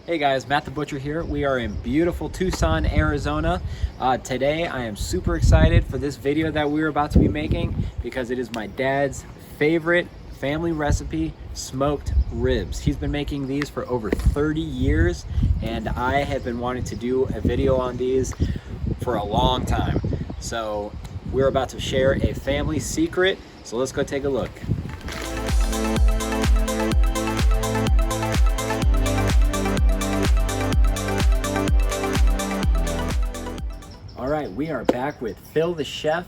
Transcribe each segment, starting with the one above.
Hey guys, Matt the Butcher here. We are in beautiful Tucson, Arizona. Today I am super excited for this video that we're about to be making because it is my dad's favorite family recipe, smoked ribs. He's been making these for over 30 years and I have been wanting to do a video on these for a long time. So we're about to share a family secret, so let's go take a look. All right, we are back with Phil the chef,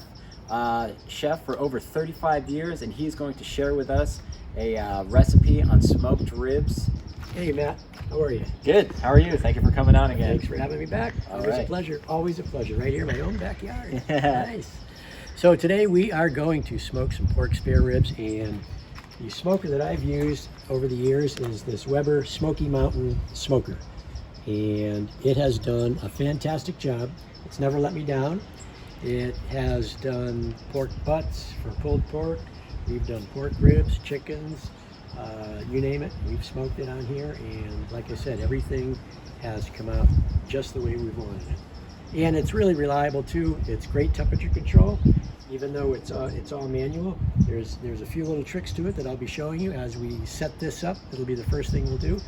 chef for over 35 years, and he's going to share with us a recipe on smoked ribs. Hey Matt, how are you? Good, how are you? Thank you for coming on again. Thanks for having me back. Always a pleasure, always a pleasure. Right here in my own backyard. Nice. So today we are going to smoke some pork spare ribs, and the smoker that I've used over the years is this Weber Smoky Mountain smoker. And it has done a fantastic job. It's never let me down. It has done pork butts for pulled pork. We've done pork ribs, chickens, you name it. We've smoked it on here, and like I said, everything has come out just the way we've wanted it. And it's really reliable too. It's great temperature control, even though it's all manual. There's a few little tricks to it that I'll be showing you as we set this up. It'll be the first thing we'll do,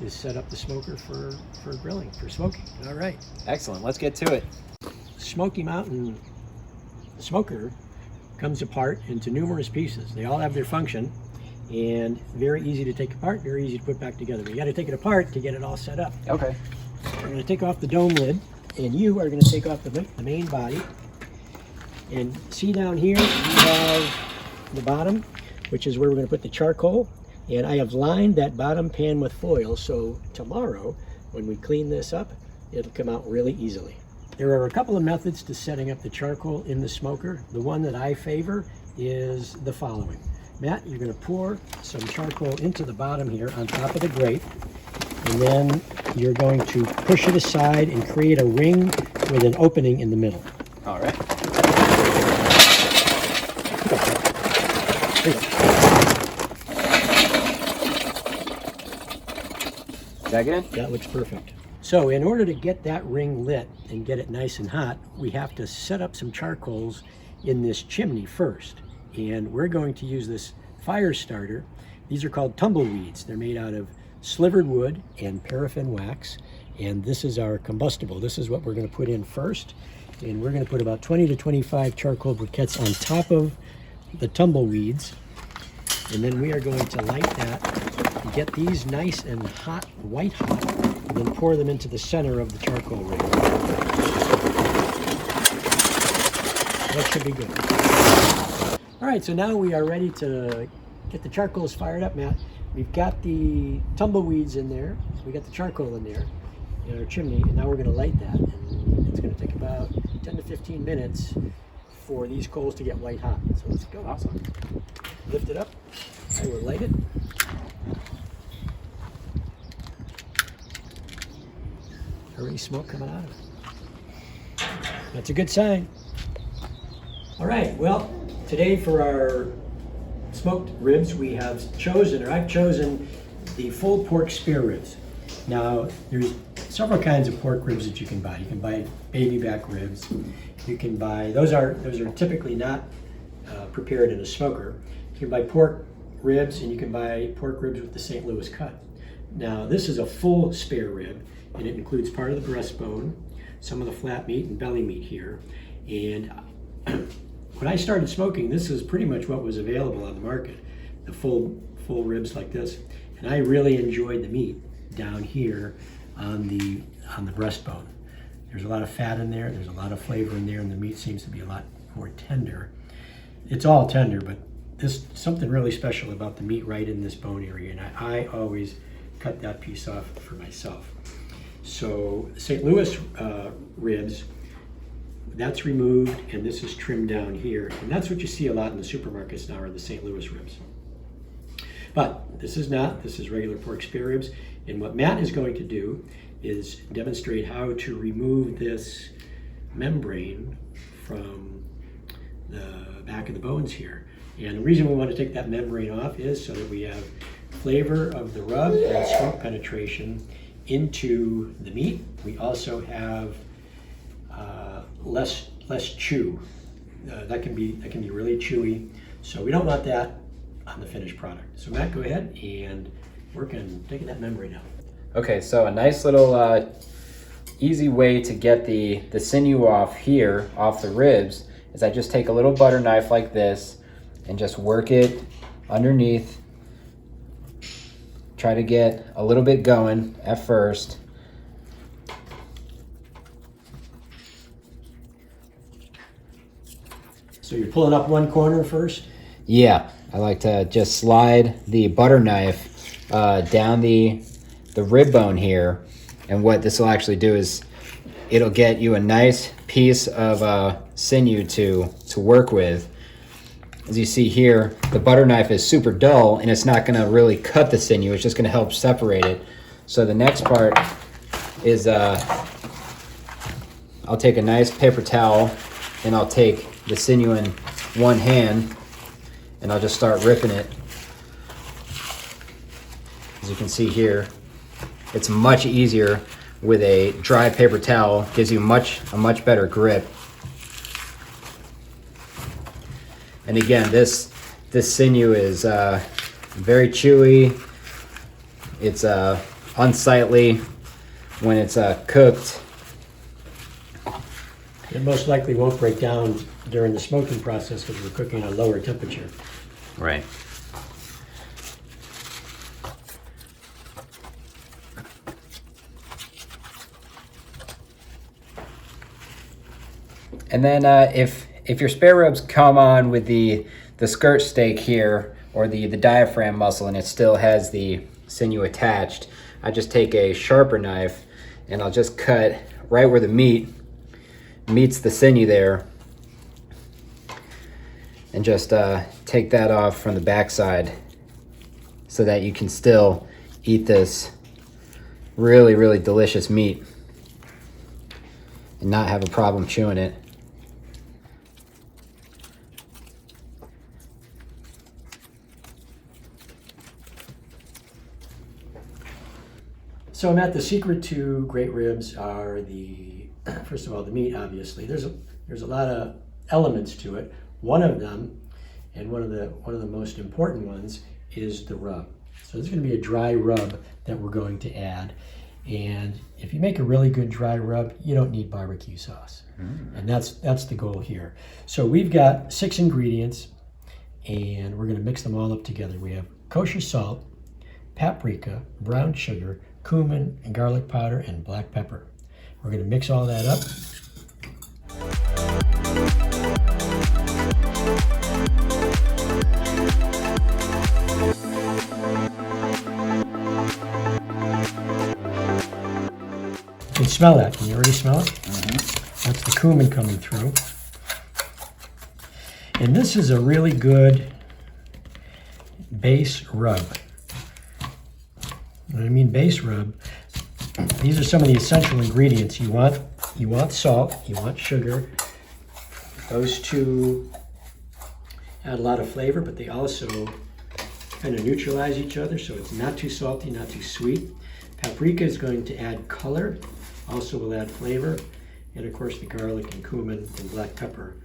is set up the smoker for grilling, for smoking. All right. Excellent, let's get to it. Smoky Mountain smoker comes apart into numerous pieces. They all have their function, and very easy to take apart, very easy to put back together. But you got to take it apart to get it all set up. Okay. We're going to take off the dome lid, and you are going to take off the main body. And see down here, we have the bottom, which is where we're going to put the charcoal. And I have lined that bottom pan with foil, so tomorrow, when we clean this up, it'll come out really easily. There are a couple of methods to setting up the charcoal in the smoker. The one that I favor is the following. Matt, you're going to pour some charcoal into the bottom here on top of the grate, and then you're going to push it aside and create a ring with an opening in the middle. All right. Is that good? That looks perfect. So in order to get that ring lit and get it nice and hot, we have to set up some charcoals in this chimney first. And we're going to use this fire starter. These are called tumbleweeds. They're made out of slivered wood and paraffin wax. And this is our combustible. This is what we're going to put in first. And we're going to put about 20 to 25 charcoal briquettes on top of the tumbleweeds. And then we are going to light that, get these nice and hot, white hot, and then pour them into the center of the charcoal ring. That should be good. All right, so now we are ready to get the charcoals fired up, Matt. We've got the tumbleweeds in there. We got the charcoal in there in our chimney, and now we're gonna light that. And it's gonna take about 10 to 15 minutes for these coals to get white hot. So let's go. Awesome. Lift it up. I will light it. Already smoke coming out of it. That's a good sign. All right, well, today for our smoked ribs, we have chosen, or I've chosen, the full pork spare ribs. Now, there's several kinds of pork ribs that you can buy. You can buy baby back ribs. You can buy, those are typically not prepared in a smoker. You can buy pork ribs, and you can buy pork ribs with the St. Louis cut. Now, this is a full spare rib, and it includes part of the breastbone, some of the flat meat and belly meat here. And when I started smoking, this is pretty much what was available on the market, the full ribs like this. And I really enjoyed the meat down here on the breastbone. There's a lot of fat in there, there's a lot of flavor in there, and the meat seems to be a lot more tender. It's all tender, but there's something really special about the meat right in this bone area, and I always cut that piece off for myself. So St. Louis ribs, that's removed, and this is trimmed down here, and that's what you see a lot in the supermarkets now, are the St. Louis ribs. But this is not, this is regular pork spare ribs, and what Matt is going to do is demonstrate how to remove this membrane from the back of the bones here. And the reason we want to take that membrane off is so that we have flavor of the rub and smoke penetration into the meat. We also have less chew. That can be really chewy. So we don't want that on the finished product. So Matt, go ahead and work on taking that membrane out. Okay, so a nice little easy way to get the sinew off here, off the ribs, is I just take a little butter knife like this and just work it underneath. Try to get a little bit going at first. So you're pulling up one corner first? Yeah, I like to just slide the butter knife down the rib bone here, and what this will actually do is it'll get you a nice piece of sinew to work with. As you see here, the butter knife is super dull and it's not going to really cut the sinew, it's just going to help separate it. So the next part is I'll take a nice paper towel and I'll take the sinew in one hand and I'll just start ripping it. As you can see here, it's much easier with a dry paper towel. Gives you a much better grip. And again, this sinew is very chewy. It's unsightly when it's cooked. It most likely won't break down during the smoking process because we're cooking at a lower temperature. Right. And then if your spare ribs come on with the skirt steak here, or the diaphragm muscle, and it still has the sinew attached, I just take a sharper knife and I'll just cut right where the meat meets the sinew there, and just take that off from the backside so that you can still eat this really, really delicious meat and not have a problem chewing it. So Matt, the secret to great ribs are first of all, the meat, obviously. There's a lot of elements to it. One of them, and one of the most important ones, is the rub. So this is going to be a dry rub that we're going to add. And if you make a really good dry rub, you don't need barbecue sauce. And that's the goal here. So we've got 6 ingredients, and we're going to mix them all up together. We have kosher salt, paprika, brown sugar, cumin, and garlic powder, and black pepper. We're going to mix all that up. You can smell that. Can you already smell it? Mm-hmm. That's the cumin coming through. And this is a really good base rub. When I mean base rub, these are some of the essential ingredients. You want salt, you want sugar. Those two add a lot of flavor, but they also kind of neutralize each other, so it's not too salty, not too sweet. Paprika is going to add color, also will add flavor. And of course the garlic and cumin and black pepper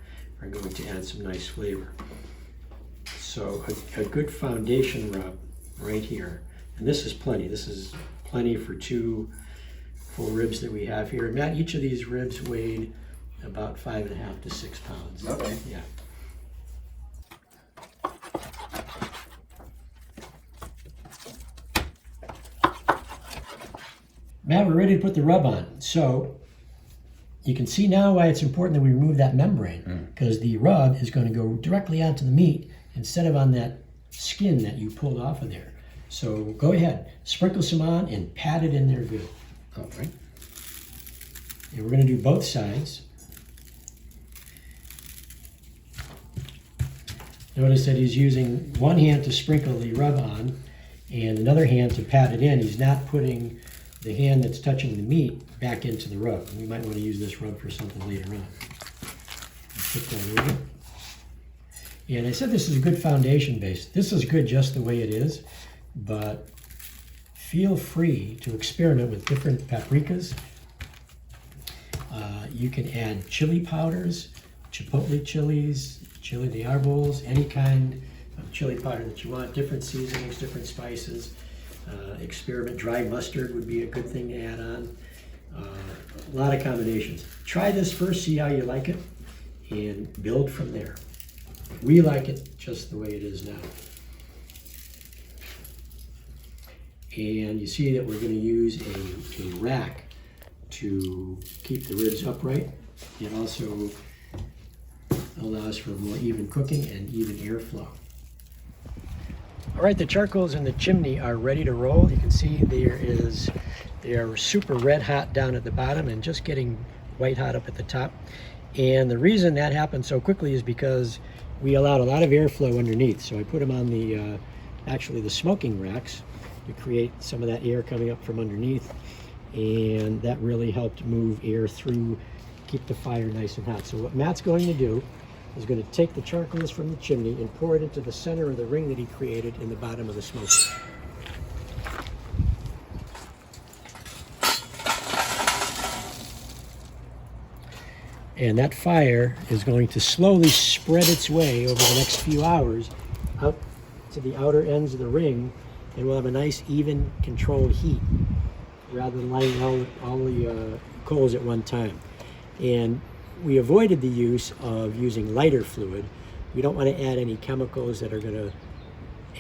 are going to add some nice flavor. So a good foundation rub right here. And this is plenty. This is plenty for 2 full ribs that we have here. Matt, each of these ribs weighed about 5.5 to 6 pounds. Okay. Yeah. Matt, we're ready to put the rub on. So you can see now why it's important that we remove that membrane, because the rub is going to go directly onto the meat instead of on that skin that you pulled off of there. So go ahead, sprinkle some on and pat it in there good. All right. And we're going to do both sides. Notice that he's using one hand to sprinkle the rub on and another hand to pat it in. He's not putting the hand that's touching the meat back into the rub. We might want to use this rub for something later on. Put that over. And I said this is a good foundation base. This is good just the way it is, but feel free to experiment with different paprikas. You can add chili powders, chipotle chilies, chili de arbos, any kind of chili powder that you want, different seasonings, different spices. Experiment. Dry mustard would be a good thing to add on. A lot of combinations. Try this first, see how you like it, and build from there. We like it just the way it is now. And you see that we're going to use a rack to keep the ribs upright. It also allows for more even cooking and even airflow. All right, the charcoals in the chimney are ready to roll. You can see they are super red hot down at the bottom and just getting white hot up at the top. And the reason that happened so quickly is because we allowed a lot of airflow underneath. So I put them on the actually the smoking racks to create some of that air coming up from underneath, and that really helped move air through, keep the fire nice and hot. So what Matt's going to do is going to take the charcoals from the chimney and pour it into the center of the ring that he created in the bottom of the smoker. And that fire is going to slowly spread its way over the next few hours out to the outer ends of the ring, and we'll have a nice, even, controlled heat rather than lighting all the coals at one time. And we avoided the use of using lighter fluid. We don't want to add any chemicals that are going to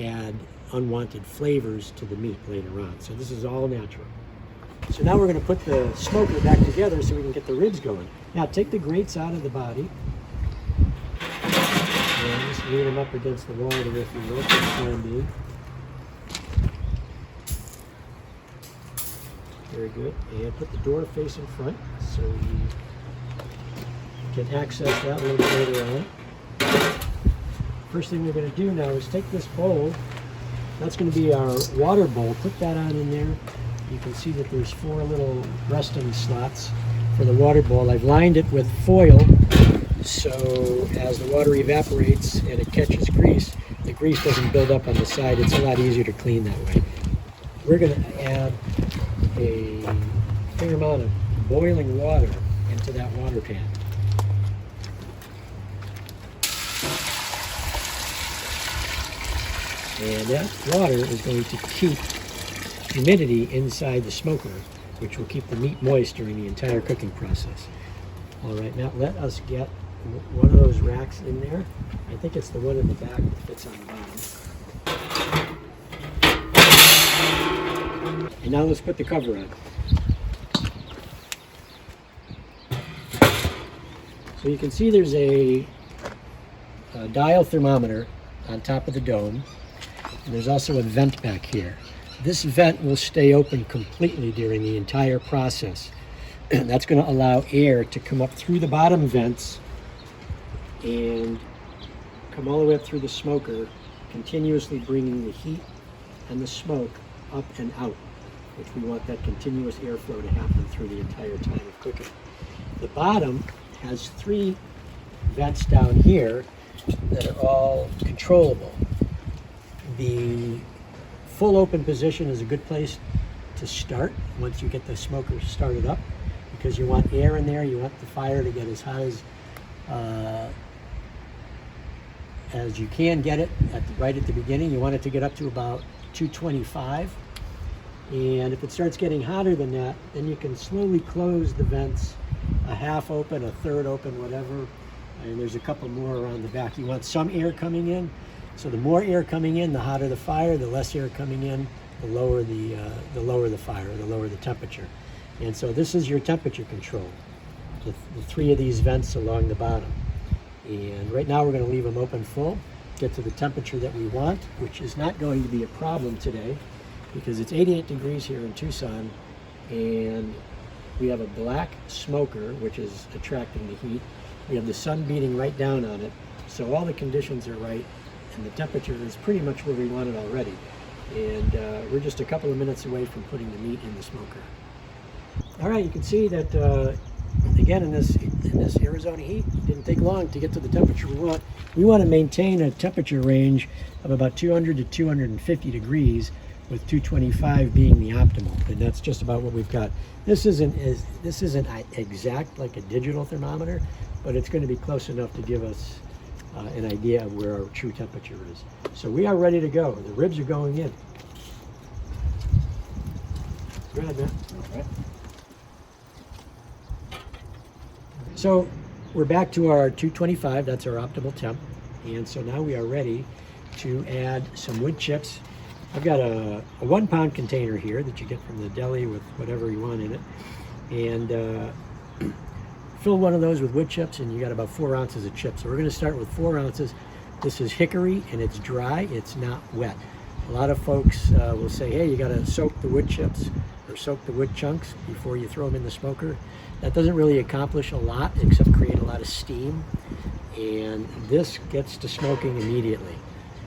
add unwanted flavors to the meat later on. So this is all natural. So now we're going to put the smoker back together so we can get the ribs going. Now take the grates out of the body and just lean them up against the wall there if you will for the time being. Very good. And put the door facing front so we can access that a little bit later on. First thing we're going to do now is take this bowl. That's going to be our water bowl. Put that on in there. You can see that there's 4 little resting slots for the water bowl. I've lined it with foil so as the water evaporates and it catches grease, the grease doesn't build up on the side. It's a lot easier to clean that way. We're going to add a fair amount of boiling water into that water pan. And that water is going to keep humidity inside the smoker, which will keep the meat moist during the entire cooking process. All right, now let us get one of those racks in there. I think it's the one in the back that fits on the bottom. And now let's put the cover on. So you can see there's a dial thermometer on top of the dome, and there's also a vent back here. This vent will stay open completely during the entire process. And that's going to allow air to come up through the bottom vents and come all the way up through the smoker, continuously bringing the heat and the smoke up and out, which we want that continuous airflow to happen through the entire time of cooking. The bottom has 3 vents down here that are all controllable. The full open position is a good place to start once you get the smoker started up, because you want air in there. You want the fire to get as hot as you can get it right at the beginning. You want it to get up to about 225, and if it starts getting hotter than that, then you can slowly close the vents, a half open, a third open, whatever, and there's a couple more around the back. You want some air coming in. So the more air coming in, the hotter the fire. The less air coming in, the lower the fire, the lower the temperature. And so this is your temperature control, the 3 of these vents along the bottom. And right now we're going to leave them open full, get to the temperature that we want, which is not going to be a problem today because it's 88 degrees here in Tucson, and we have a black smoker which is attracting the heat. We have the sun beating right down on it, so all the conditions are right. And the temperature is pretty much where we want it already. And we're just a couple of minutes away from putting the meat in the smoker. All right, you can see that, again, in this Arizona heat, it didn't take long to get to the temperature we want. We want to maintain a temperature range of about 200 to 250 degrees with 225 being the optimal, and that's just about what we've got. This isn't exact like a digital thermometer, but it's going to be close enough to give us an idea of where our true temperature is. So we are ready to go. The ribs are going in. Go ahead, man. All right. So we're back to our 225, that's our optimal temp. And so now we are ready to add some wood chips. I've got a 1 pound container here that you get from the deli with whatever you want in it. And fill one of those with wood chips, and you got about 4 ounces of chips. So we're gonna start with 4 ounces. This is hickory, and it's dry, it's not wet. A lot of folks will say, hey, you gotta soak the wood chips or soak the wood chunks before you throw them in the smoker. That doesn't really accomplish a lot except create a lot of steam. And this gets to smoking immediately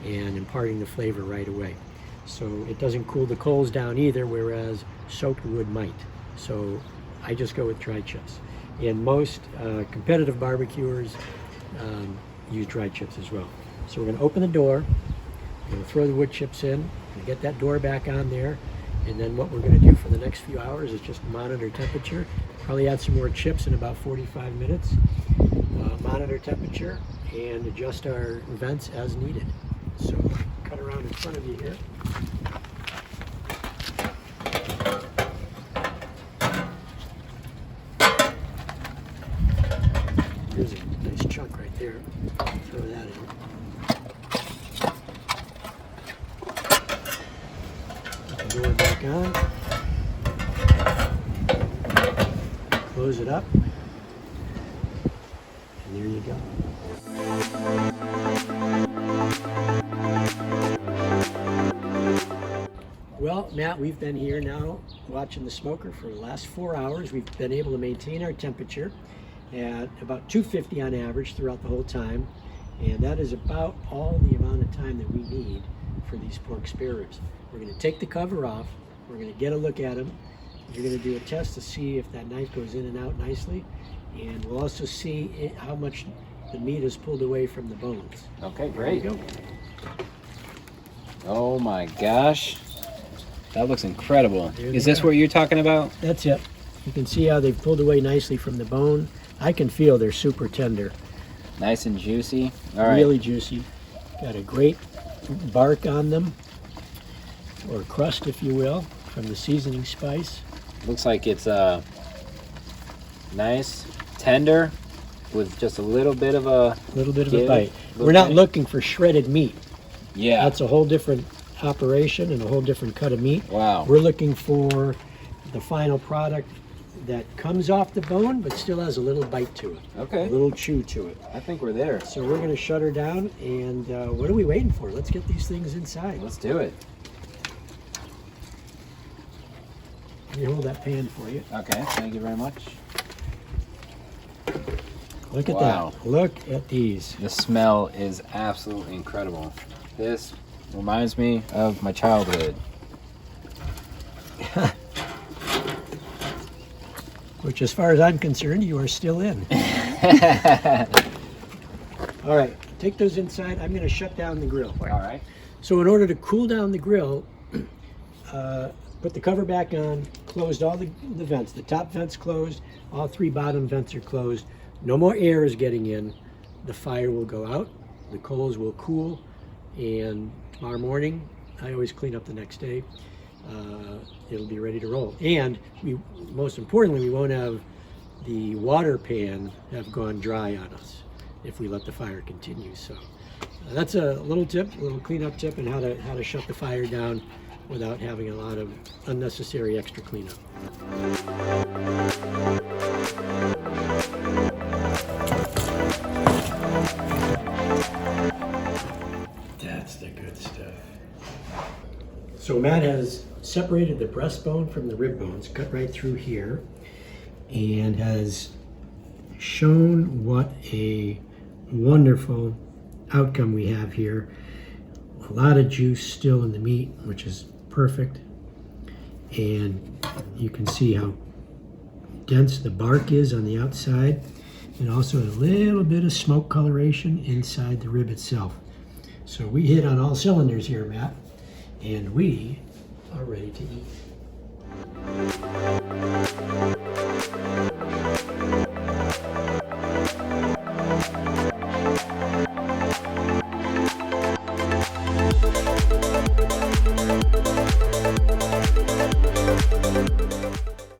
and imparting the flavor right away. So it doesn't cool the coals down either, whereas soaked wood might. So I just go with dry chips. And most competitive barbecuers use dry chips as well. So we're gonna open the door, we're gonna throw the wood chips in, and get that door back on there. And then what we're gonna do for the next few hours is just monitor temperature. Probably add some more chips in about 45 minutes. Monitor temperature and adjust our vents as needed. So cut around in front of you here. Here's a nice chunk right there. Throw that in. Put the door back on. Close it up. And there you go. Well, Matt, we've been here now watching the smoker for the last 4 hours. We've been able to maintain our temperature at about 250 on average throughout the whole time. And that is about all the amount of time that we need for these pork spare ribs. We're going to take the cover off. We're going to get a look at them. You're going to do a test to see if that knife goes in and out nicely. And we'll also see how much the meat is pulled away from the bones. Okay, great. There you go. Oh my gosh. That looks incredible. There Is they this are. what you're talking about? That's it. You can see how they've pulled away nicely from the bone. I can feel they're super tender. Nice and juicy. All right. Really juicy. Got a great bark on them, or crust if you will, from the seasoning spice. Looks like it's nice, tender, with just a little bit of a A bite. little We're not bite. looking for shredded meat. Yeah. That's a whole different operation and a whole different cut of meat. Wow. We're looking for the final product that comes off the bone but still has a little bite to it, Okay. a little chew to it. I think we're there. So we're going to shut her down, and what are we waiting for? Let's get these things inside. Let's do it. Let me hold that pan for you. Okay. Thank you very much. Look at Wow. that. Look at these. The smell is absolutely incredible. This reminds me of my childhood. Which, as far as I'm concerned, you are still in. All right, take those inside. I'm going to shut down the grill. All right. So in order to cool down the grill, put the cover back on, closed all the vents. The top vent's closed, all 3 bottom vents are closed. No more air is getting in. The fire will go out, the coals will cool, and tomorrow morning, I always clean up the next day. It'll be ready to roll. And most importantly, we won't have the water pan have gone dry on us if we let the fire continue. So that's a little tip, a little cleanup tip, and how to shut the fire down without having a lot of unnecessary extra cleanup. That's the good stuff. So Matt has separated the breastbone from the rib bones, cut right through here, and has shown what a wonderful outcome we have here. A lot of juice still in the meat, which is perfect. And you can see how dense the bark is on the outside, and also a little bit of smoke coloration inside the rib itself. So we hit on all cylinders here, Matt, and we are ready to eat.